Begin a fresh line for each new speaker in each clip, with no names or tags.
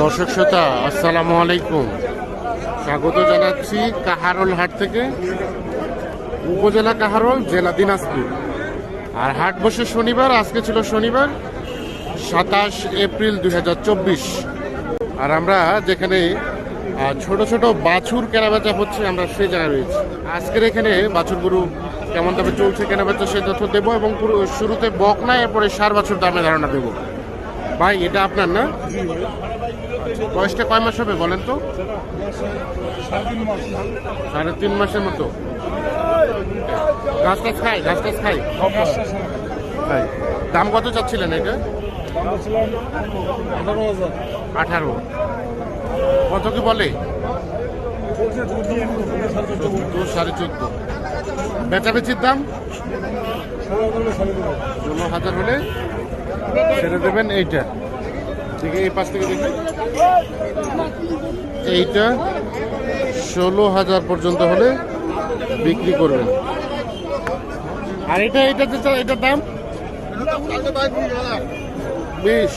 দর্শক শ্রোতা আসসালামু আলাইকুম, স্বাগত জানাচ্ছি কাহারোল হাট থেকে। উপজেলা কাহারোল, জেলা দিনাজপুর। আর হাট বসে শনিবার, আজকে ছিল শনিবার 27 এপ্রিল 2024। আর আমরা যেখানে ছোট ছোট বাছুর কেনাবেচা হচ্ছে আমরা সেই জায়গায় রয়েছি। আজকের এখানে বাছুর গরু কেমন দামে চলছে কেনাবেচা সেই তথ্য দেবো, এবং পুরো শুরুতে বকনা এরপরে সার বাছুর দামে ধারণা দেবো। ভাই এটা আপনার না? বয়সটা কয় মাস হবে বলেন তো? 3.5 মাসের মতো। ঘাস টাস খাই, ঘাস টাস খাই। দাম কত চাচ্ছিলেন এটা? 18। কত কি বলে? 14.5। বেচাবেচির দাম 16,000 হলে ছেড়ে দেবেন। এইটা দেখি, এই পাশ থেকে দেখি, এইটা 16,000 পর্যন্ত হলে বিক্রি করবেন। আর এটা এটা এটার দাম 20।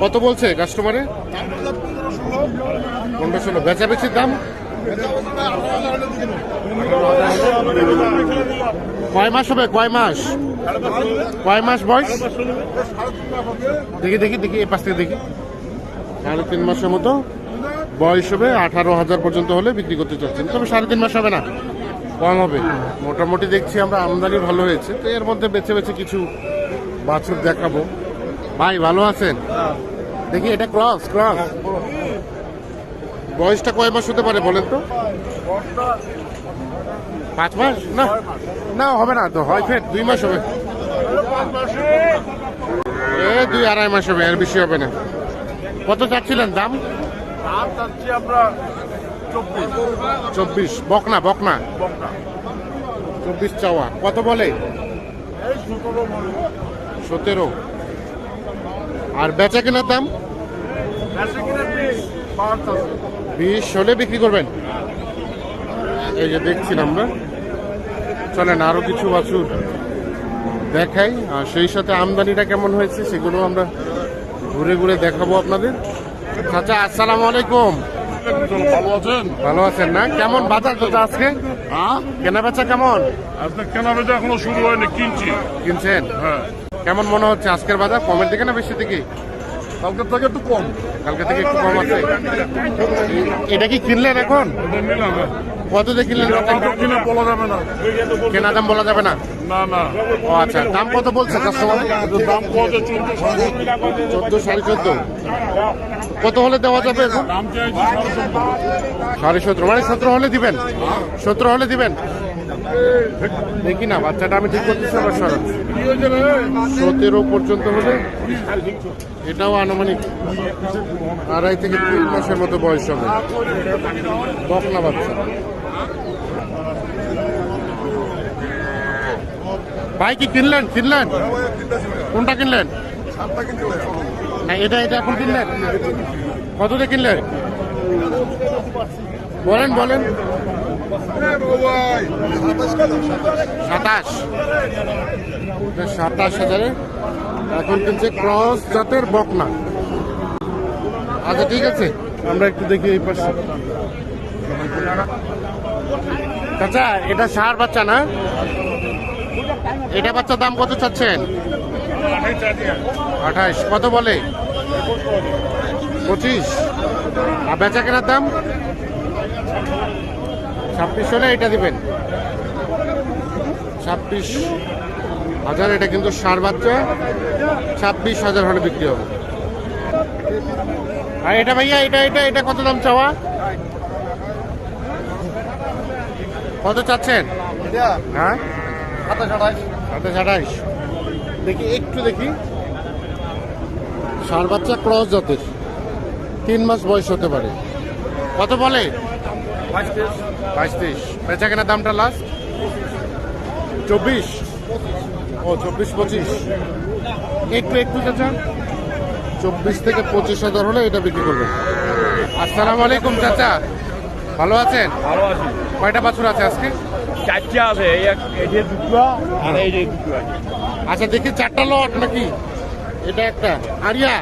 কত বলছে কাস্টমারে? 15-16। বেচাবেচির দাম কয় মাস হবে? কয় মাস বয়স? দেখি দেখি দেখি, এই পাশ থেকে দেখি। 3.5 মাসের মতো বয়স হবে। 18,000 পর্যন্ত হলে বিক্রি করতে চাচ্ছেন, তবে 3.5 মাস হবে না, কম হবে। মোটামুটি দেখছি আমরা আমদানি ভালো হয়েছে, তো এর মধ্যে বেছে বেছে কিছু বাছুর দেখাবো। ভাই ভালো আছেন? দেখি এটা ক্রস। বয়সটা কয় মাস হতে পারে বলেন তো? 5 মাস? না হবে না তো, হয় ফের 2 মাস হবে। 2-2.5 মাস হবে, এর বেশি হবে না। কত চাচ্ছিলেন দাম?
আমরা
24। বকনা 24 চাওয়া। কত বলে? 17। আর বেচা কেনার দাম 20 হলে বিক্রি করবেন। এই যে দেখছিলাম আমরা, চলেন আরো কিছু বাছুর দেখাই, আর সেই সাথে আমদানিটা কেমন হয়েছে সেগুলো আমরা ঘুরে ঘুরে দেখাবো আপনাদের। আচ্ছা, আসসালামু আলাইকুম।
ভালো আছেন?
ভালো আছেন না? কেমন বাজার তো আজকে? কেনা বেচা কেমন?
আপনার কেনা বেচা এখনো শুরু হয়নি,
কিনছেন?
হ্যাঁ।
কেমন মনে হচ্ছে আজকের বাজার? কমের দিকে না বেশি দিকে?
কালকের থেকে একটু কম।
কালকে থেকে একটু কম আছে। এটা কি কিনলেন এখন? কত দিয়ে কিনলেন?
কিনে বলা যাবে না,
কেনা দাম বলা যাবে না?
না।
ও আচ্ছা, দাম কত বলছে কাস্টমার?
দাম কত?
14, 14.5। কত হলে দেওয়া যাবে এখন?
দাম চাইছি
17.5। মানে 17 হলে দিবেন? 17 হলে দিবেন? দেখি না, বাচ্চাটা আমি ঠিক করতেছি আবার সরাচ্ছি। 17 পর্যন্ত হলে, এটাও আনুমানিক 2.5 থেকে 3 মাসের মতো বয়স হবে। বকনা বাচ্চা। ভাই কি কিনলেন? কোনটা কিনলেন? না, এটা এখন কিনলেন? কত দিয়ে কিনলেন? বলেন 27,000 এখন কিনছে ক্রস জাতের বকনা। আচ্ছা ঠিক আছে, আমরা একটু দেখি এই পাশে। আচ্ছা, এটা ষাঁড় বাচ্চা না? এটা বাচ্চার দাম কত চাচ্ছেন? 28। কত বলে? 25। আর বেচা কেনার দাম 26 হলে এটা দিবেন। 26,000। এটা কিন্তু ষাঁড় বাচ্চা, 26,000 হলে বিক্রি হবে। আর এটা ভাইয়া, এটা কত দাম চাওয়া? কত চাচ্ছেন? হ্যাঁ, 27-28। দেখি একটু দেখি। ষাঁড় বাচ্চা, ক্রস জাতের, 3 মাস বয়স হতে পারে। কত বলে? 22-23। বেচা কেনার দামটা লাস্ট 24। ও 24-25। একটু চাচা, 24 থেকে 25,000 হলে এটা বিক্রি করবেন। আসসালামু আলাইকুম চাচা, ভালো আছেন?
ভালো আছি।
কয়টা বাছুর আছে আজকে?
4টা আছে, এই যে দুটো আর এই যে দুটো আছে।
আচ্ছা দেখি 4টা লট নাকি? এটা একটা আরিয়া,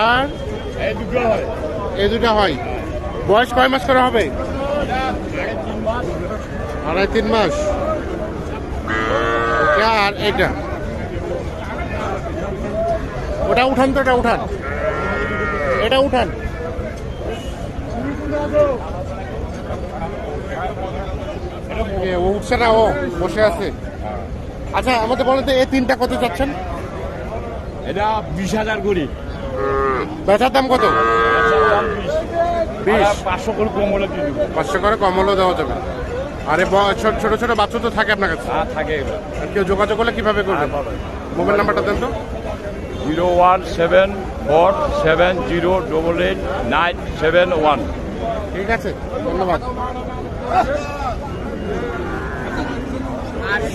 আর
এই দুটো হয়
এই দুটা হয়। বয়স কয় মাস করে হবে? 2.5-3 মাস। ওকে, আর এটা ওটা উঠান তো, এটা উঠান, এটা উঠান। ও উঠছে না, ও বসে আছে। আচ্ছা আমাদের বলেন তো এই তিনটা কত যাচ্ছেন?
এটা 20,000 করি।
বেচার দাম কত? 20।
500 করে কম হলে দিয়ে দিব।
500 করে কম হলেও দেওয়া যাবে। আরে ছোট ছোট বাচ্চা তো থাকে আপনার কাছে,
থাকে এগুলো।
আর কেউ যোগাযোগ করলে কিভাবে করবে? মোবাইল নাম্বারটা দেন তো।
01747088971।
ঠিক আছে, ধন্যবাদ।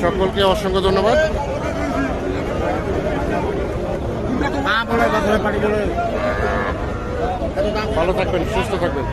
সকলকে অসংখ্য ধন্যবাদ। ভালো থাকবেন, সুস্থ থাকবেন।